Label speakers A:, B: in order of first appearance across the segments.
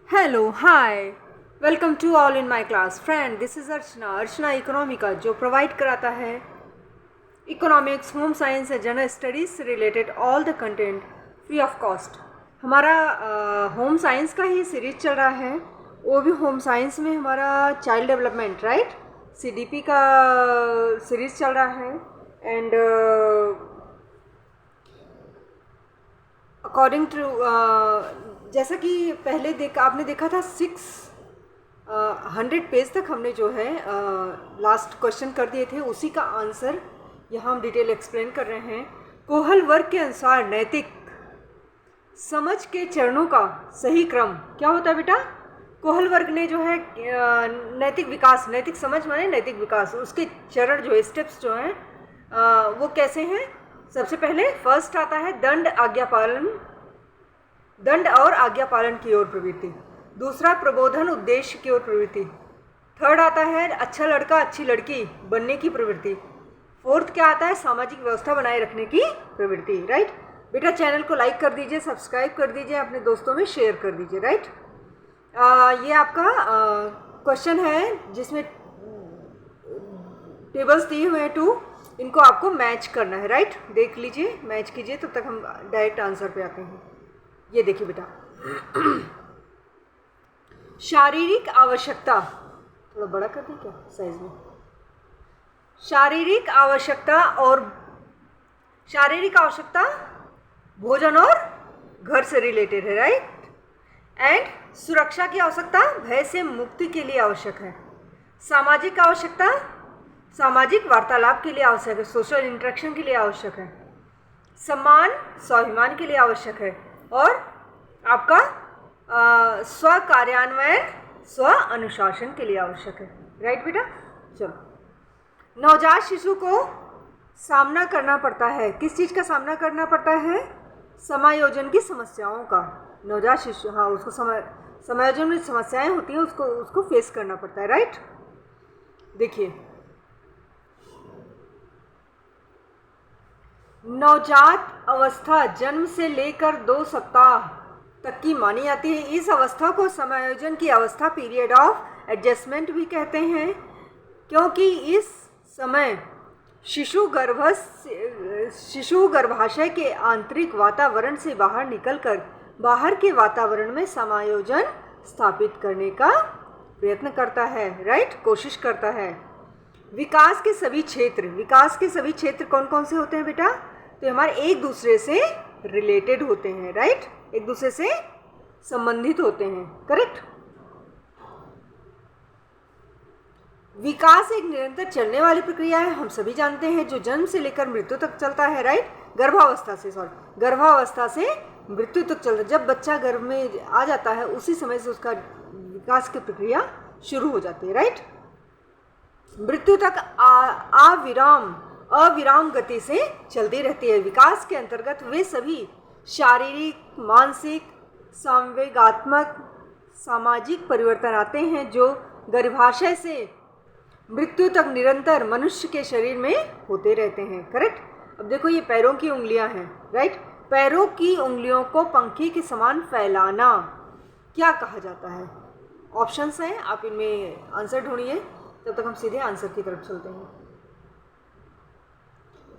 A: Hello, hi. Welcome to all in my class. Friend, this is Archana Economica जो provide कराता है economics, home science and general studies से related all the content free of cost. हमारा home science का ही series चल रहा है, वो भी होम साइंस में हमारा चाइल्ड डेवलपमेंट राइट CDP का सीरीज चल रहा है। एंड अकॉर्डिंग टू जैसा कि पहले आपने देखा था 600 पेज तक हमने जो है लास्ट क्वेश्चन कर दिए थे, उसी का आंसर यहाँ हम डिटेल एक्सप्लेन कर रहे हैं। कोहल वर्ग के अनुसार नैतिक समझ के चरणों का सही क्रम क्या होता है बेटा? कोहल वर्ग ने जो है नैतिक विकास, नैतिक समझ माने नैतिक विकास, उसके चरण जो है स्टेप्स जो हैं वो कैसे हैं? सबसे पहले फर्स्ट आता है दंड और आज्ञा पालन की ओर प्रवृत्ति। दूसरा प्रबोधन उद्देश्य की ओर प्रवृत्ति। थर्ड आता है अच्छा लड़का अच्छी लड़की बनने की प्रवृत्ति। फोर्थ क्या आता है? सामाजिक व्यवस्था बनाए रखने की प्रवृत्ति। राइट बेटा, चैनल को लाइक कर दीजिए, सब्सक्राइब कर दीजिए, अपने दोस्तों में शेयर कर दीजिए। राइट ये आपका क्वेश्चन है जिसमें टेबल्स दिए हुए हैं 2, इनको आपको मैच करना है। राइट देख लीजिए, मैच कीजिए, तब तक हम डायरेक्ट आंसर पे आते हैं। ये देखिए बेटा, शारीरिक आवश्यकता, थोड़ा बड़ा कर दें क्या साइज में? शारीरिक आवश्यकता भोजन और घर से रिलेटेड है। राइट एंड सुरक्षा की आवश्यकता भय से मुक्ति के लिए आवश्यक है। सामाजिक आवश्यकता सामाजिक वार्तालाप के लिए आवश्यक है, सोशल इंटरेक्शन के लिए आवश्यक है। सम्मान स्वाभिमान के लिए आवश्यक है। और आपका स्व कार्यान्वयन स्व अनुशासन के लिए आवश्यक है। राइट बेटा, चलो। नवजात शिशु को सामना करना पड़ता है, किस चीज़ का सामना करना पड़ता है? समायोजन की समस्याओं का। नवजात शिशु, हाँ, उसको समायोजन में समस्याएं होती हैं, उसको फेस करना पड़ता है। राइट देखिए, नवजात अवस्था जन्म से लेकर 2 सप्ताह तक की मानी जाती है। इस अवस्था को समायोजन की अवस्था, पीरियड ऑफ एडजस्टमेंट भी कहते हैं, क्योंकि इस समय शिशु गर्भाशय के आंतरिक वातावरण से बाहर निकलकर बाहर के वातावरण में समायोजन स्थापित करने का प्रयत्न करता है। राइट कोशिश करता है। विकास के सभी क्षेत्र कौन कौन से होते हैं बेटा? तो हमारे एक दूसरे से रिलेटेड होते हैं। राइट एक दूसरे से संबंधित होते हैं। करेक्ट। विकास एक निरंतर चलने वाली प्रक्रिया है, हम सभी जानते हैं, जो जन्म से लेकर मृत्यु तक चलता है। राइट गर्भावस्था से मृत्यु तक चलता है। जब बच्चा गर्भ में आ जाता है उसी समय से उसका विकास की प्रक्रिया शुरू हो जाती है। राइट मृत्यु तक अविराम गति से चलती रहती है। विकास के अंतर्गत वे सभी शारीरिक, मानसिक, संवेगात्मक, सामाजिक परिवर्तन आते हैं जो गर्भाशय से मृत्यु तक निरंतर मनुष्य के शरीर में होते रहते हैं। करेक्ट। अब देखो, ये पैरों की उंगलियां हैं। राइट पैरों की उंगलियों को पंखी के समान फैलाना क्या कहा जाता है? ऑप्शंस हैं, आप इनमें आंसर ढूंढिए, तब तक हम सीधे आंसर की तरफ चलते हैं।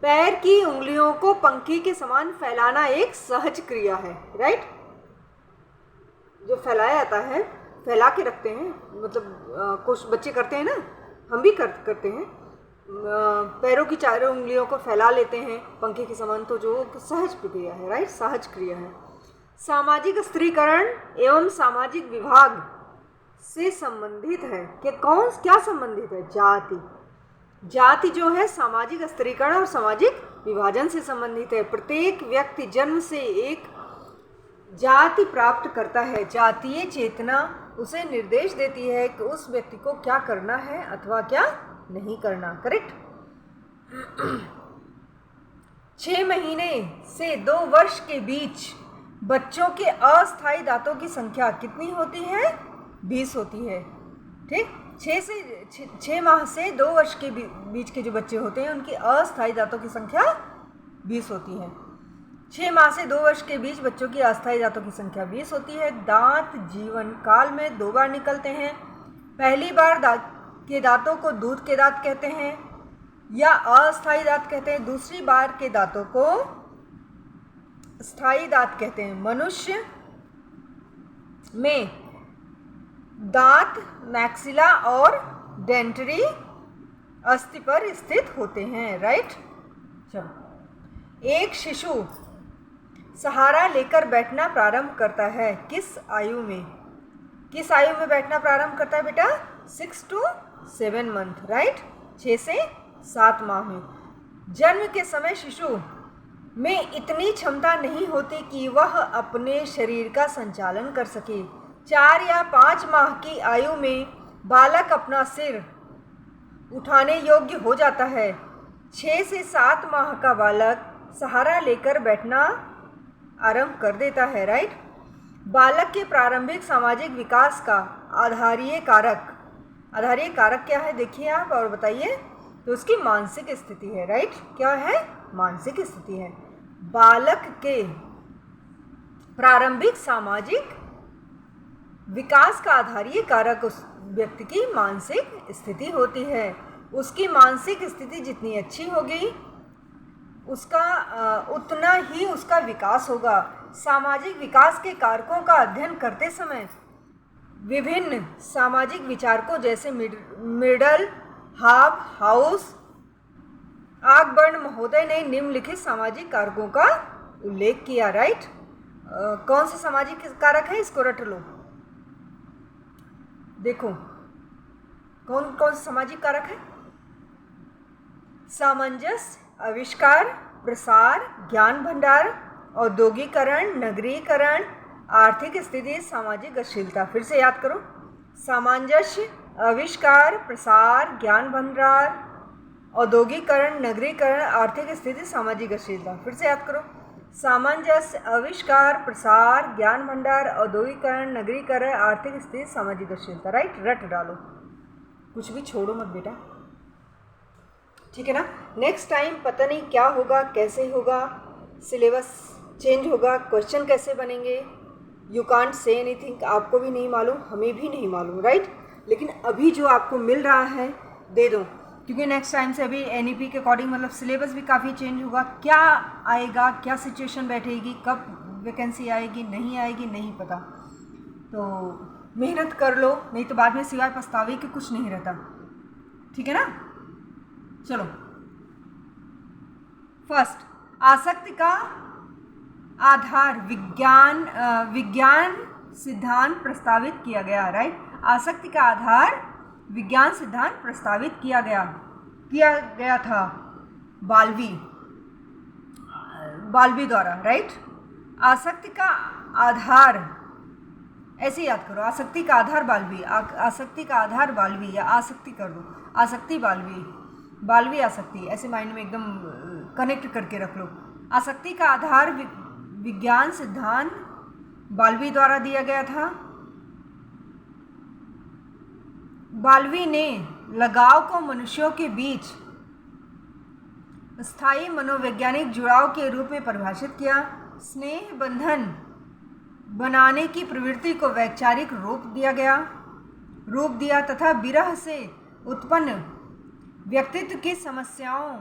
A: पैर की उंगलियों को पंखी के समान फैलाना एक सहज क्रिया है। राइट जो फैलाया जाता है, फैला के रखते हैं, मतलब कुछ बच्चे करते हैं ना, हम भी करते हैं। पैरों की चारों उंगलियों को फैला लेते हैं पंखे के समान, तो जो सहज प्रक्रिया है। राइट सहज क्रिया है। सामाजिक स्त्रीकरण एवं सामाजिक विभाग से संबंधित है कि क्या संबंधित है? जाति जो है सामाजिक स्त्रीकरण और सामाजिक विभाजन से संबंधित है। प्रत्येक व्यक्ति जन्म से एक जाति प्राप्त करता है। जातीय चेतना उसे निर्देश देती है कि उस व्यक्ति को क्या करना है अथवा क्या नहीं करना। करेक्ट। 6 महीने से 2 वर्ष के बीच बच्चों के अस्थायी दांतों की संख्या कितनी होती है? 20 होती है। ठीक, 6 माह से 2 वर्ष के बीच के जो बच्चे होते हैं उनकी अस्थायी दांतों की संख्या 20 होती है। 6 माह से 2 वर्ष के बीच बच्चों की अस्थायी दांतों की संख्या 20 होती है। दांत जीवन काल में 2 बार निकलते हैं। पहली बार के दांतों को दूध के दांत कहते हैं या अस्थायी दांत कहते हैं। दूसरी बार के दांतों को स्थायी दांत कहते हैं। मनुष्य में दांत मैक्सिला और डेंटरी अस्थि पर स्थित होते हैं, राइट। चलो, एक शिशु सहारा लेकर बैठना प्रारंभ करता है किस आयु में? किस आयु में बैठना प्रारंभ करता है बेटा? 6 to 7 मंथ, राइट। 6 से 7 माह में। जन्म के समय शिशु में इतनी क्षमता नहीं होती कि वह अपने शरीर का संचालन कर सके। 4 या 5 माह की आयु में बालक अपना सिर उठाने योग्य हो जाता है। 6 से 7 माह का बालक सहारा लेकर बैठना आरंभ कर देता है, राइट। बालक के प्रारंभिक सामाजिक विकास का आधारीय कारक क्या है देखिए आप और बताइए। तो उसकी मानसिक स्थिति है, राइट। क्या है? मानसिक स्थिति है। बालक के प्रारंभिक सामाजिक विकास का आधारीय कारक उस व्यक्ति की मानसिक स्थिति होती है। उसकी मानसिक स्थिति जितनी अच्छी होगी उसका उतना ही उसका विकास होगा। सामाजिक विकास के कारकों का अध्ययन करते समय विभिन्न सामाजिक विचारकों जैसे मिडल हाउस आकबर्न महोदय ने निम्नलिखित सामाजिक कारकों का उल्लेख किया, राइट। कौन से सामाजिक कारक है? इसको रट लो। देखो कौन कौन से सामाजिक कारक है? सामंजस्य, आविष्कार, प्रसार, ज्ञान भंडार, औद्योगिकरण, नगरीकरण, आर्थिक स्थिति, सामाजिक गतिशीलता। फिर से याद करो। सामंजस्य, आविष्कार, प्रसार, ज्ञान भंडार, औद्योगिकरण, नगरीकरण, आर्थिक स्थिति, सामाजिक गतिशीलता। फिर से याद करो। सामंजस्य, आविष्कार, प्रसार, ज्ञान भंडार, औद्योगिकरण, नगरीकरण, आर्थिक स्थिति, सामाजिक गतिशीलता, राइट। रट डालो, कुछ भी छोड़ो मत बेटा, ठीक है ना। नेक्स्ट टाइम पता नहीं क्या होगा, कैसे होगा, सिलेबस चेंज होगा, क्वेश्चन कैसे बनेंगे, यू कांट से एनीथिंग। आपको भी नहीं मालूम, हमें भी नहीं मालूम, राइट। लेकिन अभी जो आपको मिल रहा है दे दो, क्योंकि नेक्स्ट टाइम से अभी एनईपी के अकॉर्डिंग मतलब सिलेबस भी काफ़ी चेंज होगा। क्या आएगा, क्या सिचुएशन बैठेगी, कब वैकेंसी आएगी, नहीं आएगी, नहीं पता। तो मेहनत कर लो, नहीं तो बाद में सिवाय पछतावे के कुछ नहीं रहता, ठीक है ना। चलो, फर्स्ट, आसक्ति का आधार विज्ञान सिद्धांत प्रस्तावित किया गया, राइट। आसक्ति का आधार विज्ञान सिद्धांत प्रस्तावित किया गया था बाल्बी द्वारा, राइट। आसक्ति का आधार ऐसे याद करो, आसक्ति का आधार बाल्बी, आसक्ति का आधार बाल्बी या आसक्ति कर दो, आसक्ति बाल्बी आसक्ति, ऐसे माइंड में एकदम कनेक्ट करके रख लो। आसक्ति का आधार विज्ञान सिद्धांत बाल्बी द्वारा दिया गया था। बाल्बी ने लगाव को मनुष्यों के बीच स्थायी मनोवैज्ञानिक जुड़ाव के रूप में परिभाषित किया। स्नेह बंधन बनाने की प्रवृत्ति को वैचारिक रूप दिया तथा विरह से उत्पन्न व्यक्तित्व की समस्याओं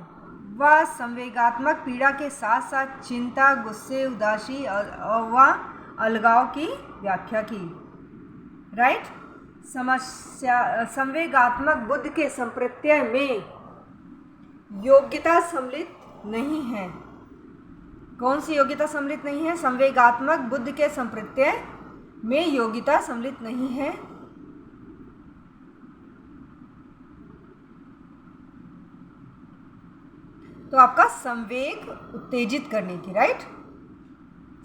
A: व संवेगात्मक पीड़ा के साथ साथ चिंता, गुस्से, उदासी व अलगाव की व्याख्या की, राइट। संवेगात्मक बुद्धि के संप्रत्यय में योग्यता सम्मिलित नहीं है। कौन सी योग्यता सम्मिलित नहीं है? संवेगात्मक बुद्धि के संप्रत्यय में योग्यता सम्मिलित नहीं है। तो आपका संवेग उत्तेजित करने की, राइट,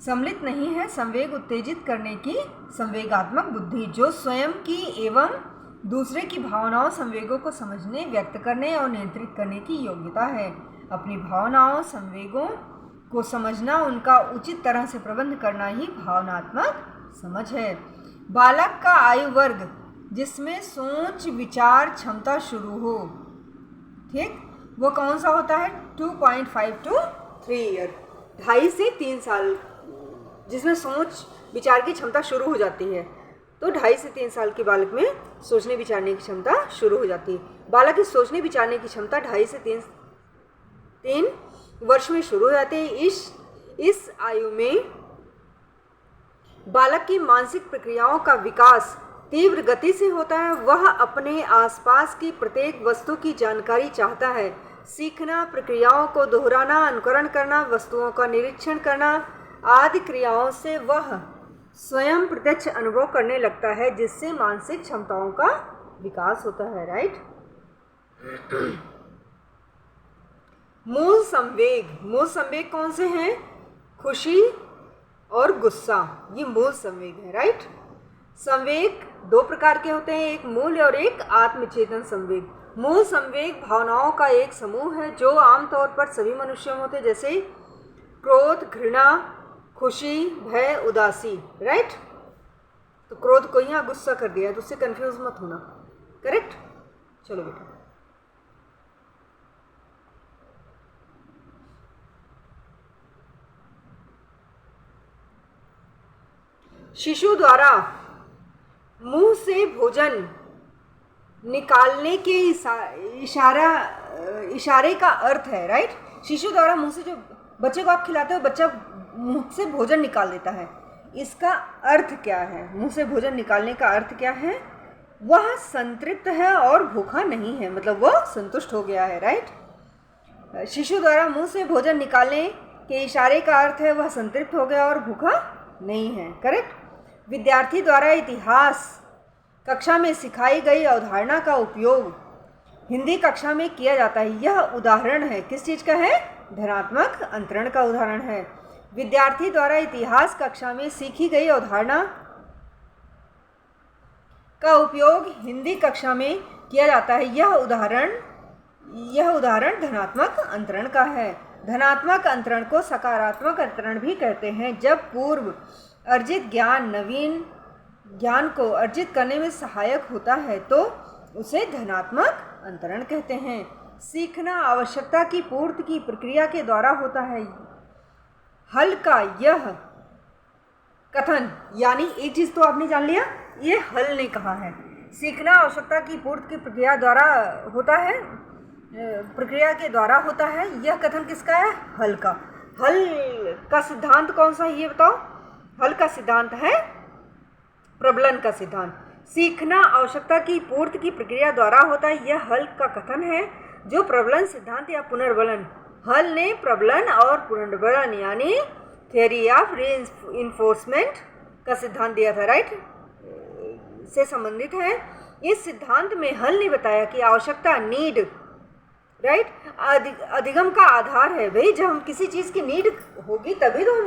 A: सम्मिलित नहीं है। संवेग उत्तेजित करने की संवेगात्मक बुद्धि जो स्वयं की एवं दूसरे की भावनाओं संवेगों को समझने, व्यक्त करने और नियंत्रित करने की योग्यता है। अपनी भावनाओं संवेगों को समझना, उनका उचित तरह से प्रबंध करना ही भावनात्मक समझ है। बालक का आयु वर्ग जिसमें सोच विचार क्षमता शुरू हो, ठीक, वो कौन सा होता है? 2.5 to 3 ईयर, 2.5 से 3 साल जिसमें सोच विचार की क्षमता शुरू हो जाती है। तो 2.5 से 3 साल के बालक में सोचने विचारने की क्षमता शुरू हो जाती है। बालक की सोचने विचारने की क्षमता 2.5 से 3 वर्ष में शुरू हो जाती है। इस आयु में बालक की मानसिक प्रक्रियाओं का विकास तीव्र गति से होता है। वह अपने आसपास की प्रत्येक वस्तु की जानकारी चाहता है। सीखना, प्रक्रियाओं को दोहराना, अनुकरण करना, वस्तुओं का निरीक्षण करना आदि क्रियाओं से वह स्वयं प्रत्यक्ष अनुभव करने लगता है, जिससे मानसिक क्षमताओं का विकास होता है। राइट। मूल संवेग कौन से हैं? खुशी और गुस्सा, ये मूल संवेग है। राइट। संवेग 2 प्रकार के होते हैं, एक मूल और एक आत्मचेतन संवेग। मूल संवेग भावनाओं का एक समूह है जो आमतौर पर सभी मनुष्यों में होते हैं, जैसे क्रोध, घृणा, खुशी, भय, उदासी। राइट। तो क्रोध को यहाँ गुस्सा कर दिया है, तो उससे कंफ्यूज मत होना। करेक्ट। चलो बेटा, शिशु द्वारा मुंह से भोजन निकालने के इशारे का अर्थ है। राइट। शिशु द्वारा मुंह से, जो बच्चे को आप खिलाते हो, बच्चा मुंह से भोजन निकाल देता है, इसका अर्थ क्या है? मुंह से भोजन निकालने का अर्थ क्या है? वह संतृप्त है और भूखा नहीं है, मतलब वह संतुष्ट हो गया है। राइट। शिशु द्वारा मुंह से भोजन निकालने के इशारे का अर्थ है वह संतृप्त हो गया और भूखा नहीं है। करेक्ट। विद्यार्थी द्वारा इतिहास कक्षा में सिखाई गई अवधारणा का उपयोग हिंदी कक्षा में किया जाता है। यह उदाहरण है, किस चीज़ का है? धनात्मक अंतरण का उदाहरण है। विद्यार्थी द्वारा इतिहास कक्षा में सीखी गई अवधारणा का उपयोग हिंदी कक्षा में किया जाता है। यह उदाहरण धनात्मक अंतरण का है। धनात्मक अंतरण को सकारात्मक अंतरण भी कहते हैं। जब पूर्व अर्जित ज्ञान नवीन ज्ञान को अर्जित करने में सहायक होता है तो उसे धनात्मक अंतरण कहते हैं। सीखना आवश्यकता की पूर्ति की प्रक्रिया के द्वारा होता है। हल का यह कथन, यानी एक चीज़ तो आपने जान लिया, ये हल ने कहा है। सीखना आवश्यकता की पूर्ति की प्रक्रिया द्वारा होता है, प्रक्रिया के द्वारा होता है। यह कथन किसका है? हल का। हल का सिद्धांत कौन सा है ये बताओ? हल का सिद्धांत है प्रबलन का सिद्धांत। सीखना आवश्यकता की पूर्ति की प्रक्रिया द्वारा होता है, यह हल का कथन है जो प्रबलन सिद्धांत या पुनर्बलन, हल ने प्रबलन और पुनर्बलन यानी थ्योरी ऑफ रीइंफोर्समेंट का सिद्धांत दिया था। राइट, से संबंधित है। इस सिद्धांत में हल ने बताया कि आवश्यकता, नीड, राइट, अधिगम का आधार है। भाई जब हम किसी चीज़ की नीड होगी तभी तो हम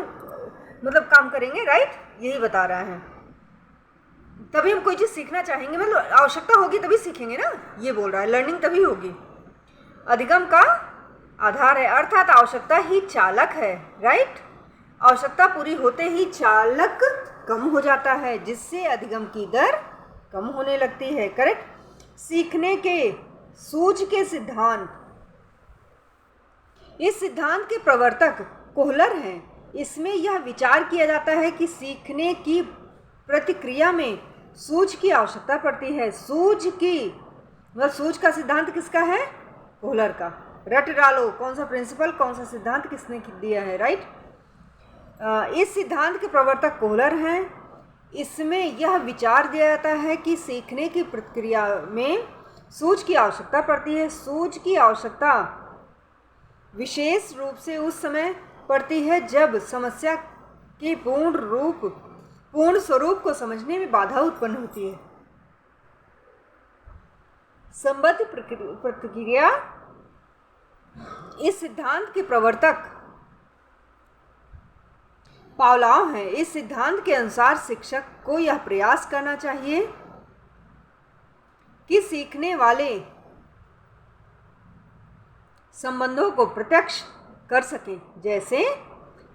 A: मतलब काम करेंगे। राइट, यही बता रहा है। तभी हम कोई चीज़ सीखना चाहेंगे, मतलब आवश्यकता होगी तभी सीखेंगे ना, ये बोल रहा है। लर्निंग तभी होगी। अधिगम का आधार है, अर्थात आवश्यकता ही चालक है। राइट, आवश्यकता पूरी होते ही चालक कम हो जाता है, जिससे अधिगम की दर कम होने लगती है। करेक्ट। सीखने के सूझ के सिद्धांत, इस सिद्धांत के प्रवर्तक कोहलर हैं। इसमें यह विचार किया जाता है कि सीखने की प्रतिक्रिया में सूझ की आवश्यकता पड़ती है। सूझ की मतलब सूझ का सिद्धांत किसका है? कोहलर का। रट डालो कौन सा प्रिंसिपल, कौन सा सिद्धांत किसने दिया है। राइट, इस सिद्धांत के प्रवर्तक कोहलर हैं। इसमें यह विचार दिया जाता है कि सीखने की प्रक्रिया में सूझ की आवश्यकता पड़ती है। सूझ की आवश्यकता विशेष रूप से उस समय पड़ती है जब समस्या के पूर्ण स्वरूप को समझने में बाधा उत्पन्न होती है। संबद्ध प्रतिक्रिया, इस सिद्धांत के प्रवर्तक पावलोव हैं। इस सिद्धांत के अनुसार शिक्षक को यह प्रयास करना चाहिए कि सीखने वाले संबंधों को प्रत्यक्ष कर सके, जैसे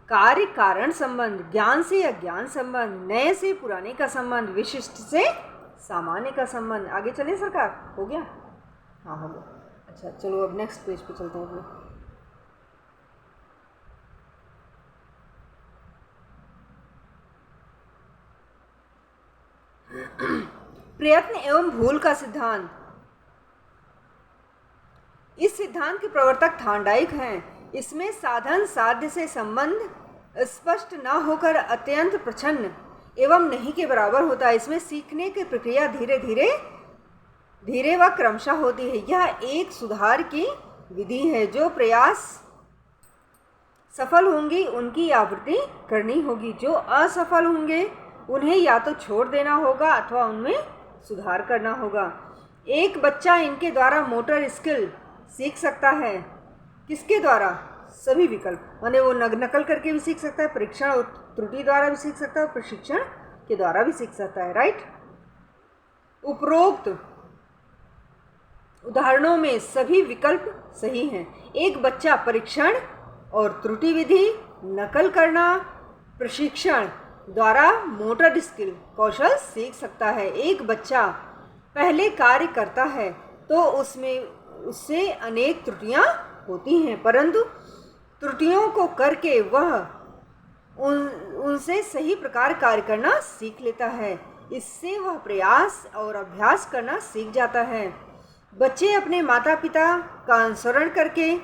A: कार्य कारण संबंध, ज्ञान से अज्ञान संबंध, नए से पुराने का संबंध, विशिष्ट से सामान्य का संबंध। आगे चले सरकार, हो गया? हाँ हो गया। अच्छा चलो अब नेक्स्ट पेज पे चलते हैं। प्रयत्न एवं भूल का सिद्धांत। इस सिद्धांत के प्रवर्तक थॉर्नडाइक हैं। इसमें साधन साध्य से संबंध स्पष्ट न होकर अत्यंत प्रच्छन्न एवं नहीं के बराबर होता है। इसमें सीखने की प्रक्रिया धीरे व क्रमशः होती है। यह एक सुधार की विधि है। जो प्रयास सफल होंगी उनकी आवृत्ति करनी होगी, जो असफल होंगे उन्हें या तो छोड़ देना होगा अथवा उनमें सुधार करना होगा। एक बच्चा इनके द्वारा मोटर स्किल सीख सकता है। किसके द्वारा? सभी विकल्प, माने वो नकल करके भी सीख सकता है, परीक्षण और त्रुटि द्वारा भी सीख सकता है, प्रशिक्षण के द्वारा भी सीख सकता है, राइट। उपरोक्त उदाहरणों में सभी विकल्प सही हैं। एक बच्चा परीक्षण और त्रुटि विधि, नकल करना, प्रशिक्षण द्वारा मोटर स्किल कौशल सीख सकता है। एक बच्चा पहले कार्य करता है तो उससे अनेक त्रुटियां होती हैं, परंतु त्रुटियों को करके वह उनसे सही प्रकार कार्य करना सीख लेता है। इससे वह प्रयास और अभ्यास करना सीख जाता है। बच्चे अपने माता पिता का अनुसरण करके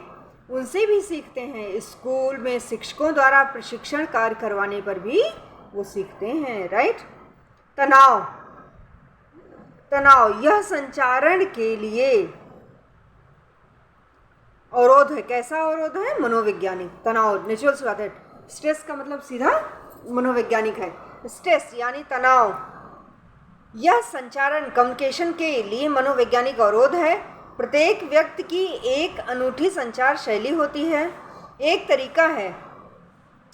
A: उनसे भी सीखते हैं। स्कूल में शिक्षकों द्वारा प्रशिक्षण कार्य करवाने पर भी वो सीखते हैं, राइट। तनाव यह संचारण के लिए अवरोध है। कैसा अवरोध है? मनोवैज्ञानिक। तनाव नेचुरल सी बात है। स्ट्रेस का मतलब सीधा मनोवैज्ञानिक है। स्ट्रेस यानी तनाव, यह संचारण कम्युनिकेशन के लिए मनोवैज्ञानिक अवरोध है। प्रत्येक व्यक्ति की एक अनूठी संचार शैली होती है। एक तरीका है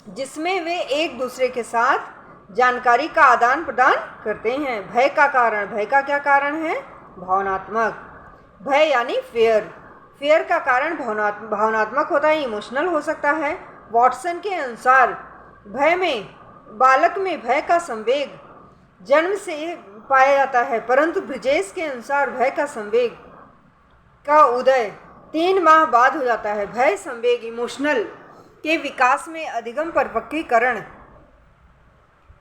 A: जिसमें वे एक दूसरे के साथ जानकारी का आदान प्रदान करते हैं। भय का कारण, भय का क्या कारण है? भावनात्मक। भय यानी फेयर का कारण भावनात्मक होता है, इमोशनल हो सकता है। वॉटसन के अनुसार बालक में भय का संवेग जन्म से पाया जाता है, परंतु ब्रिजेश के अनुसार भय का संवेग का उदय 3 माह बाद हो जाता है। भय संवेग इमोशनल के विकास में अधिगम परिपक्वीकरण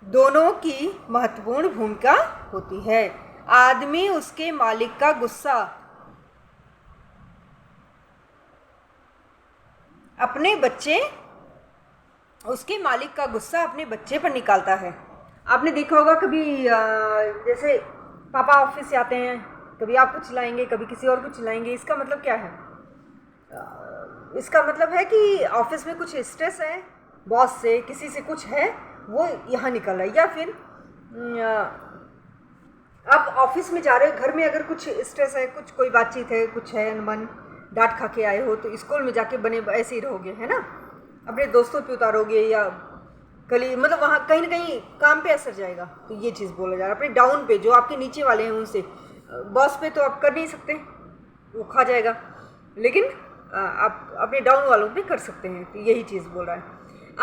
A: दोनों की महत्वपूर्ण भूमिका होती है। आदमी उसके मालिक का गुस्सा अपने बच्चे पर निकालता है। आपने देखा होगा कभी जैसे पापा ऑफिस से आते हैं, कभी आपको चिल्लाएंगे, कभी किसी और को चिल्लाएंगे। इसका मतलब क्या है? इसका मतलब है कि ऑफिस में कुछ स्ट्रेस है, बॉस से किसी से कुछ है, वो यहाँ निकल रहा है। या फिर आप ऑफिस में जा रहे हो, घर में अगर कुछ स्ट्रेस है, कोई बातचीत है, कुछ है अनबन, डांट खा के आए हो, तो स्कूल में जाके बने ऐसे ही रहोगे, है ना। अपने दोस्तों पे उतारोगे या कली, मतलब वहाँ कहीं ना कहीं काम पे असर जाएगा। तो ये चीज़ बोला जा रहा है। अपने डाउन पे, जो आपके नीचे वाले हैं उनसे, बॉस पे तो आप कर नहीं सकते, वो खा जाएगा, लेकिन आप अपने डाउन वालों पे कर सकते हैं। तो यही चीज़ बोल रहा है।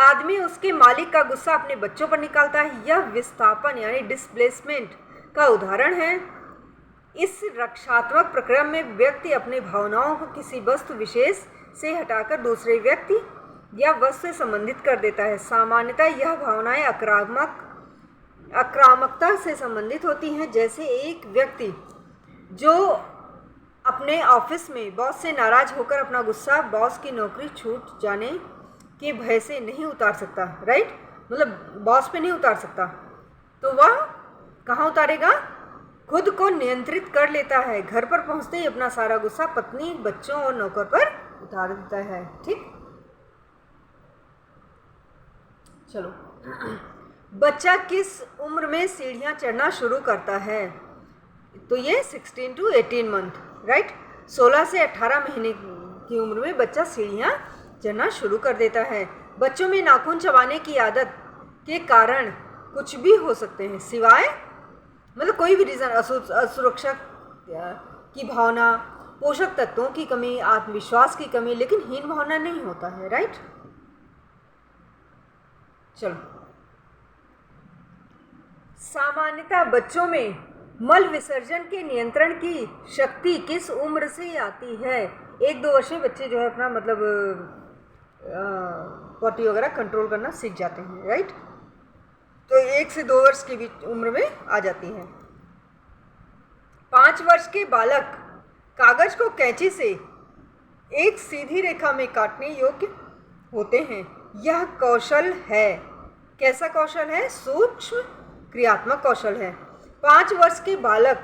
A: आदमी उसके मालिक का गुस्सा अपने बच्चों पर निकालता है। यह विस्थापन यानी डिस्प्लेसमेंट का उदाहरण है। इस रक्षात्मक प्रक्रम में व्यक्ति अपनी भावनाओं को किसी वस्तु विशेष से हटाकर दूसरे व्यक्ति या वस्तु से संबंधित कर देता है। सामान्यतः यह भावनाएं आक्रामकता से संबंधित होती हैं। जैसे एक व्यक्ति जो अपने ऑफिस में बॉस से नाराज होकर अपना गुस्सा बॉस की नौकरी छूट जाने के भय से नहीं उतार सकता, राइट, मतलब बॉस पे नहीं उतार सकता, तो वह कहाँ उतारेगा? खुद को नियंत्रित कर लेता है। घर पर पहुंचते ही अपना सारा गुस्सा पत्नी, बच्चों और नौकर पर उतार देता है। ठीक, चलो। बच्चा किस उम्र में सीढ़ियाँ चढ़ना शुरू करता है? तो ये 16 to 18 मंथ, राइट। 16 से 18 महीने की उम्र में बच्चा सीढ़ियाँ चढ़ना शुरू कर देता है। बच्चों में नाखून चबाने की आदत के कारण कुछ भी हो सकते हैं, सिवाय मतलब कोई भी रीज़न, असुरक्षा की भावना, पोषक तत्वों की कमी, आत्मविश्वास की कमी, लेकिन हीन भावना नहीं होता है, राइट। चलो, सामान्यतः बच्चों में मल विसर्जन के नियंत्रण की शक्ति किस उम्र से आती है? 1-2 वर्ष में बच्चे जो है अपना मतलब पॉटी वगैरह कंट्रोल करना सीख जाते हैं, राइट। तो 1 से 2 वर्ष की बीच उम्र में आ जाती है। 5 वर्ष के बालक कागज को कैंची से एक सीधी रेखा में काटने योग्य होते हैं। यह कौशल है, कैसा कौशल है? सूक्ष्म क्रियात्मक कौशल है। 5 वर्ष के बालक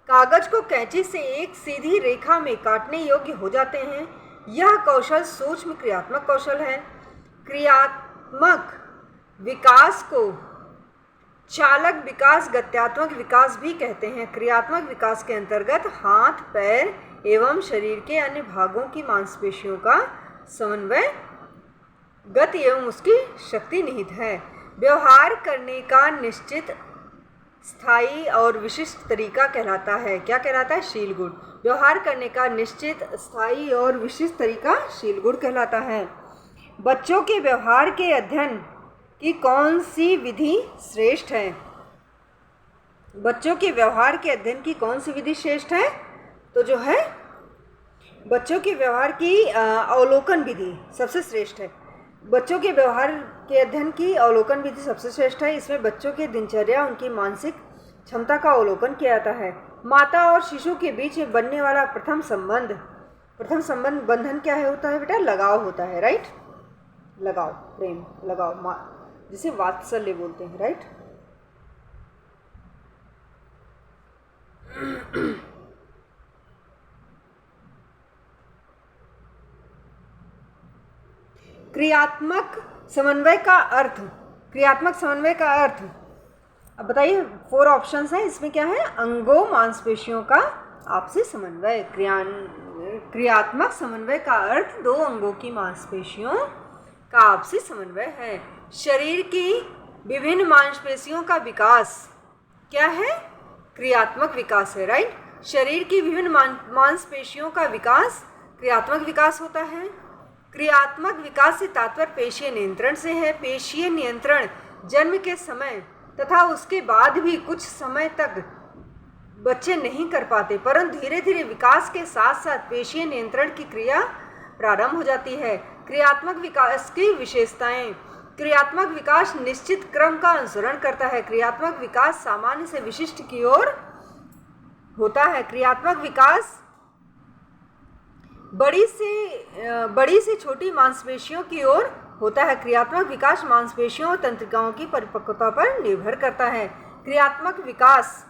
A: कागज को कैंची से एक सीधी रेखा में काटने योग्य हो जाते हैं। यह कौशल सूक्ष्म क्रियात्मक कौशल है। क्रियात्मक विकास को चालक विकास, गत्यात्मक विकास भी कहते हैं। क्रियात्मक विकास के अंतर्गत हाथ, पैर एवं शरीर के अन्य भागों की मांसपेशियों का समन्वय, गति एवं उसकी शक्ति निहित है। व्यवहार करने का निश्चित, स्थायी और विशिष्ट तरीका कहलाता है। क्या कहलाता है? शील गुण। व्यवहार करने का निश्चित, स्थायी और विशिष्ट तरीका शील गुण कहलाता है। बच्चों के व्यवहार के अध्ययन की कौन सी विधि श्रेष्ठ है? बच्चों के व्यवहार के अध्ययन की कौन सी विधि श्रेष्ठ है? तो जो है बच्चों के व्यवहार की अवलोकन विधि सबसे श्रेष्ठ है। बच्चों के व्यवहार के अध्ययन की अवलोकन विधि सबसे श्रेष्ठ है। इसमें बच्चों की दिनचर्या, उनकी मानसिक क्षमता का अवलोकन किया जाता है। माता और शिशु के बीच बनने वाला प्रथम संबंध बंधन क्या है होता है बेटा? लगाव होता है, राइट? लगाव, प्रेम, लगाव, जिसे वात्सल्य बोलते हैं, राइट? क्रियात्मक समन्वय का अर्थ, क्रियात्मक समन्वय का अर्थ, अब बताइए। 4 ऑप्शंस हैं, इसमें क्या है? अंगों, मांसपेशियों का आपसी समन्वय। क्रियात्मक समन्वय का अर्थ 2 अंगों की मांसपेशियों का आपसी समन्वय है। शरीर की विभिन्न मांसपेशियों का विकास क्या है? क्रियात्मक विकास है, राइट? शरीर की विभिन्न मांसपेशियों का विकास क्रियात्मक विकास होता है। क्रियात्मक विकास से तात्पर्य पेशीय नियंत्रण से है। पेशीय नियंत्रण जन्म के समय तथा उसके बाद भी कुछ समय तक बच्चे नहीं कर पाते, परंतु धीरे धीरे विकास के साथ साथ पेशीय नियंत्रण की क्रिया प्रारंभ हो जाती है। क्रियात्मक विकास की विशेषताएं। क्रियात्मक विकास निश्चित क्रम का अनुसरण करता है। क्रियात्मक विकास सामान्य से विशिष्ट की ओर होता है। क्रियात्मक विकास बड़ी से छोटी मांसपेशियों की ओर होता है। क्रियात्मक विकास मांसपेशियों और तंत्रिकाओं की परिपक्वता पर निर्भर करता है। क्रियात्मक विकास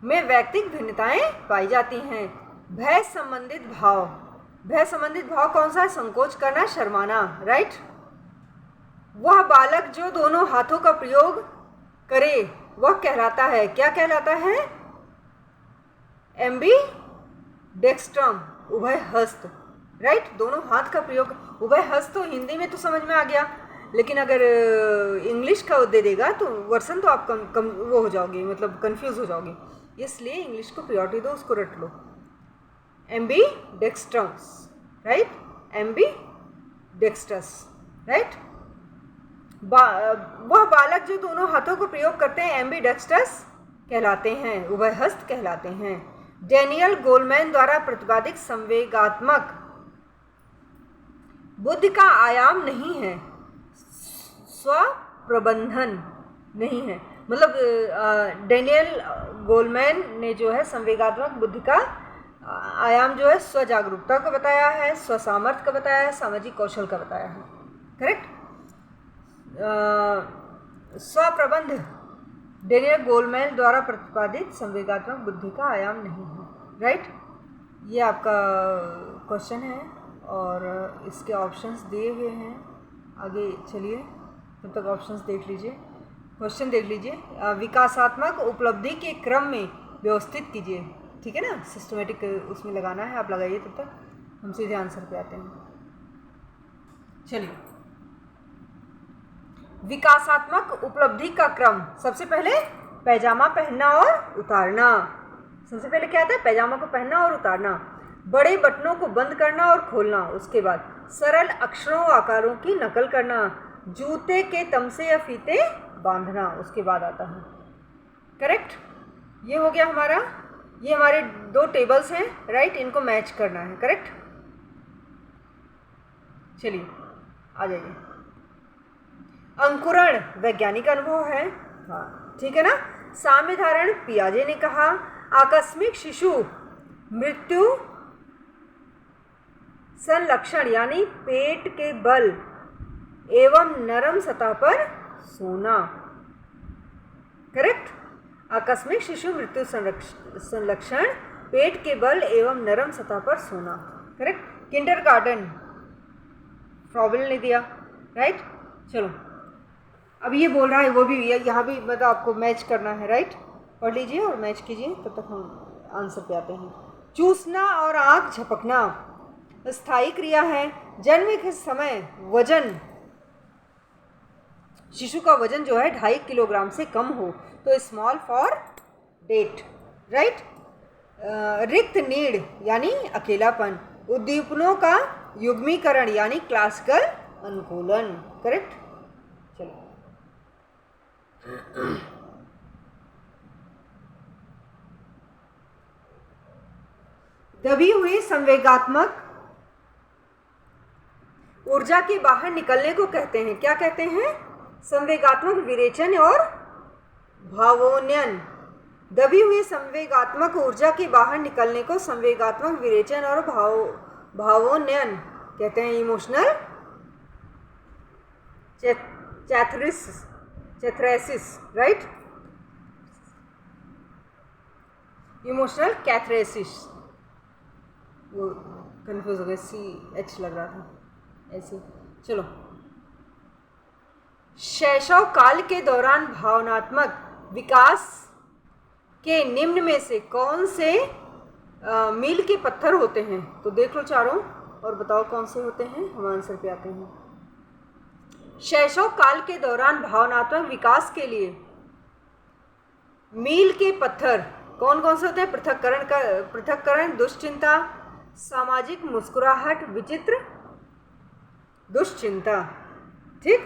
A: में वैयक्तिक भिन्नताएं पाई जाती हैं। भय संबंधित भाव, भय संबंधित भाव कौन सा है? संकोच करना, शर्माना, राइट? वह बालक जो दोनों हाथों का प्रयोग करे वह कहलाता है, क्या कहलाता है? एम्बीडेक्स्ट्रम, उभय हस्त, राइट? दोनों हाथ का प्रयोग। उभय हस्त तो हिंदी में तो समझ में आ गया, लेकिन अगर इंग्लिश का दे देगा तो वर्सन तो आप वो हो जाओगे, मतलब कंफ्यूज हो जाओगे। इसलिए इंग्लिश को प्रायोरिटी दो, उसको रट लो। Ambidextrous, right? Ambidextrous, right? वह बालक जो दोनों हाथों को प्रयोग करते हैं एम्बीडेक्स्ट्रस कहलाते हैं, उभय हस्त कहलाते हैं। डैनियल गोलमैन द्वारा प्रतिपादित संवेगात्मक बुद्धि का आयाम नहीं है, स्वप्रबंधन नहीं है। मतलब डैनियल गोलमैन ने जो है संवेगात्मक बुद्धि का आयाम जो है स्व जागरूकता को बताया है, स्व सामर्थ्य का बताया है, सामाजिक कौशल का बताया है, करेक्ट? स्वप्रबंध डैनियल गोलमैन द्वारा प्रतिपादित संवेगात्मक बुद्धि का आयाम नहीं है, राइट? ये आपका क्वेश्चन है और इसके ऑप्शंस दिए हुए हैं। आगे चलिए, तब तक ऑप्शंस देख लीजिए, क्वेश्चन देख लीजिए। विकासात्मक उपलब्धि के क्रम में व्यवस्थित कीजिए, ठीक है ना? सिस्टमेटिक उसमें लगाना है, आप लगाइए, तब तक हम सीधे आंसर पे आते हैं। चलिए, विकासात्मक उपलब्धि का क्रम। सबसे पहले पैजामा पहनना और उतारना। सबसे पहले क्या आता है? पैजामा को पहनना और उतारना। बड़े बटनों को बंद करना और खोलना। उसके बाद सरल अक्षरों आकारों की नकल करना। जूते के तमसे या फीते बांधना उसके बाद आता है, करेक्ट? ये हो गया हमारा, ये हमारे 2 टेबल्स हैं, राइट? इनको मैच करना है, करेक्ट? चलिए आ जाइए। अंकुरण वैज्ञानिक अनुभव है, हाँ ठीक है ना? साम्य धारण पियाजे ने कहा। आकस्मिक शिशु मृत्यु संलक्षण यानी पेट के बल एवं नरम सतह पर सोना। करेक्ट। आकस्मिक शिशु मृत्यु संलक्षण पेट के बल एवं नरम सतह पर सोना। करेक्ट। किंडरगार्टन प्रॉब्लम नहीं दिया, राइट। चलो अब ये बोल रहा है, वो भी यहाँ भी मतलब आपको मैच करना है, राइट। पढ़ लीजिए और मैच कीजिए, तब तक हम आंसर पे आते हैं। चूसना और आँख झपकना स्थायी क्रिया है। जन्म के समय वजन, शिशु का वजन जो है 2.5 किलोग्राम से कम हो तो स्मॉल फॉर डेट, राइट। रिक्त नीड यानी अकेलापन। उद्दीपनों का युग्मीकरण यानी क्लासिकल अनुकूलन। करेक्ट। चलो दबी हुई संवेगात्मक ऊर्जा के बाहर निकलने को कहते हैं, क्या कहते हैं? संवेगात्मक विरेचन और भावोन्नयन। दबी हुई संवेगात्मक ऊर्जा के बाहर निकलने को संवेगात्मक विरेचन और भावोन्नयन कहते हैं। Emotional catharsis, right. Emotional catharsis, वो कंफ्यूज हो गया, CH लग रहा था ऐसे। चलो, शैशव काल के दौरान भावनात्मक विकास के निम्न में से कौन से मील के पत्थर होते हैं? तो देख लो चारों और बताओ कौन से होते हैं। हम आंसर पे आते हैं। शैशव काल के दौरान भावनात्मक विकास के लिए मील के पत्थर कौन कौन से होते हैं? पृथक्करण, दुश्चिंता, सामाजिक मुस्कुराहट, विचित्र दुश्चिंता। ठीक,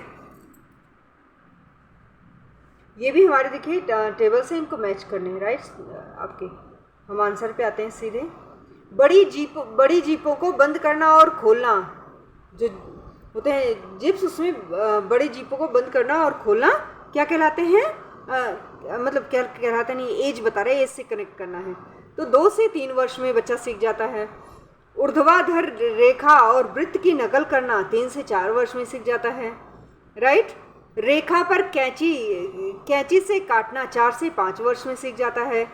A: ये भी हमारे देखिए टेबल से इनको मैच करने हैं, राइट आपके। हम आंसर पे आते हैं सीधे। बड़ी जीपों को बंद करना और खोलना, जो होते हैं जिप्स, उसमें बड़ी जीपों को बंद करना और खोलना क्या कहलाते हैं? मतलब क्या कहलाते नहीं, एज बता रहे, एज से कनेक्ट करना है। तो 2 से 3 वर्ष में बच्चा सीख जाता है। ऊर्ध्वाधर रेखा और वृत्त की नकल करना 3 से 4 वर्ष में सीख जाता है, राइट। रेखा पर कैंची से काटना 4 से 5 वर्ष में सीख जाता है।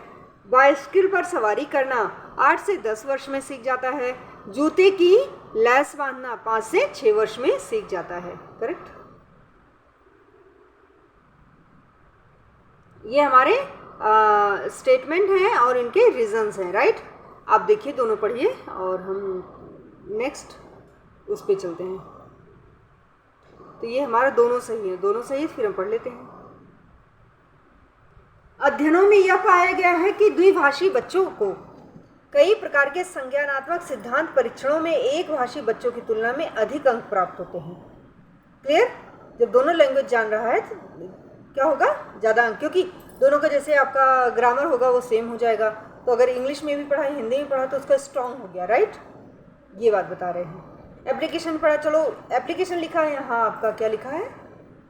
A: बाइसिकल पर सवारी करना 8 से 10 वर्ष में सीख जाता है। जूते की लैस बांधना 5 से 6 वर्ष में सीख जाता है। करेक्ट। ये हमारे स्टेटमेंट हैं और इनके रीजंस हैं, राइट। आप देखिए, दोनों पढ़िए और हम नेक्स्ट उस पे चलते हैं। तो ये हमारा दोनों सही है, दोनों सही है, फिर हम पढ़ लेते हैं। अध्ययनों में यह पाया गया है कि द्विभाषी बच्चों को कई प्रकार के संज्ञानात्मक सिद्धांत परीक्षणों में एक भाषी बच्चों की तुलना में अधिक अंक प्राप्त होते हैं। क्लियर? जब दोनों लैंग्वेज जान रहा है तो क्या होगा? ज़्यादा अंक, क्योंकि दोनों का जैसे आपका ग्रामर होगा वो सेम हो जाएगा। तो अगर इंग्लिश में भी पढ़ा, हिंदी में पढ़ा तो उसका स्ट्रॉन्ग हो गया, राइट। ये बात बता रहे हैं। एप्लीकेशन पढ़ा, चलो एप्लीकेशन लिखा है यहाँ, आपका क्या लिखा है?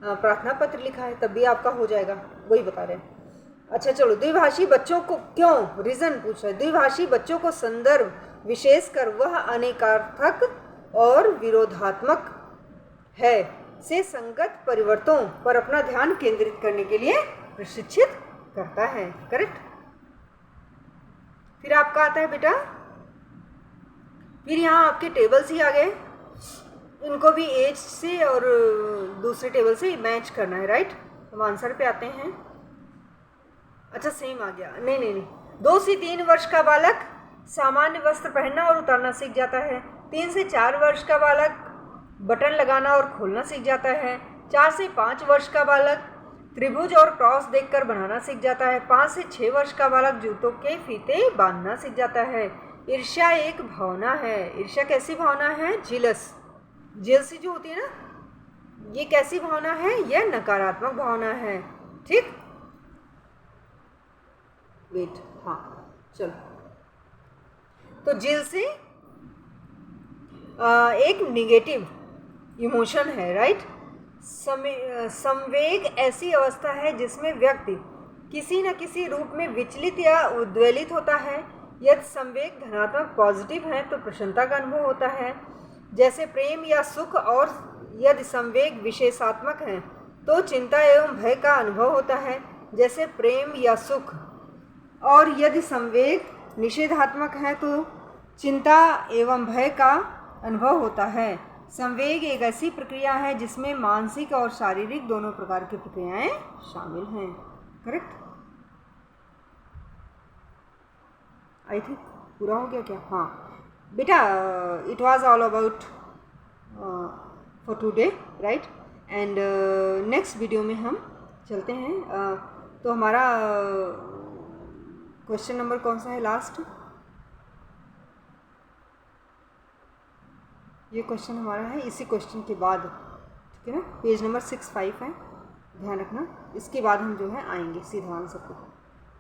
A: प्रार्थना पत्र लिखा है, तब भी आपका हो जाएगा, वही बता रहे हैं। अच्छा चलो, द्विभाषी बच्चों को क्यों, रीज़न पूछ रहे हैं। द्विभाषी बच्चों को संदर्भ विशेषकर वह अनेकार्थक और विरोधात्मक है से संगत परिवर्तनों पर अपना ध्यान केंद्रित करने के लिए प्रशिक्षित करता है। करेक्ट। फिर आपका आता है बेटा, फिर यहाँ आपके टेबल्स ही आ गए, इनको भी एज से और दूसरे टेबल से मैच करना है, राइट। हम आंसर पे आते हैं। अच्छा सेम आ गया, नहीं, 2 से 3 वर्ष का बालक सामान्य वस्त्र पहनना और उतारना सीख जाता है। 3 से 4 वर्ष का बालक बटन लगाना और खोलना सीख जाता है। 4 से 5 वर्ष का बालक त्रिभुज और क्रॉस देखकर बनाना सीख जाता है। 5 से 6 वर्ष का बालक जूतों के फीते बांधना सीख जाता है। ईर्ष्या एक भावना है। ईर्ष्या कैसी भावना है? जेलसी जो होती है ना, ये कैसी भावना है? यह नकारात्मक भावना है। ठीक, वेट, हाँ चलो। तो जेलसी एक निगेटिव इमोशन है, राइट। संवेग ऐसी अवस्था है जिसमें व्यक्ति किसी न किसी रूप में विचलित या उद्वेलित होता है। यदि संवेग धनात्मक पॉजिटिव है तो प्रसन्नता का अनुभव होता है, जैसे प्रेम या सुख, और यदि संवेग विशेषात्मक है तो चिंता एवं भय का अनुभव होता है, जैसे प्रेम या सुख, और यदि संवेग निषेधात्मक है तो चिंता एवं भय का अनुभव होता है। संवेग एक ऐसी प्रक्रिया है जिसमें मानसिक और शारीरिक दोनों प्रकार की प्रक्रियाएं शामिल हैं। करेक्ट? आई थिंक पूरा हो गया क्या? हाँ बेटा, it was all about for today, right? And next video में हम चलते हैं। तो हमारा क्वेश्चन नंबर कौन सा है लास्ट? ये क्वेश्चन हमारा है इसी क्वेश्चन के बाद, ठीक है ना? पेज नंबर 65 है, ध्यान रखना। इसके बाद हम जो है आएंगे सीधा आंसर को।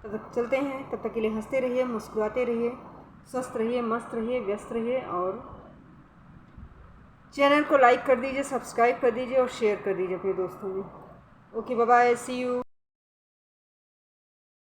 A: तब तक चलते हैं, तब तक के लिए हंसते रहिए, मुस्कुराते रहिए, स्वस्थ रहिए, मस्त रहिए, व्यस्त रहिए, और चैनल को लाइक कर दीजिए, सब्सक्राइब कर दीजिए और शेयर कर दीजिए अपने दोस्तों में। Okay, bye bye, see you.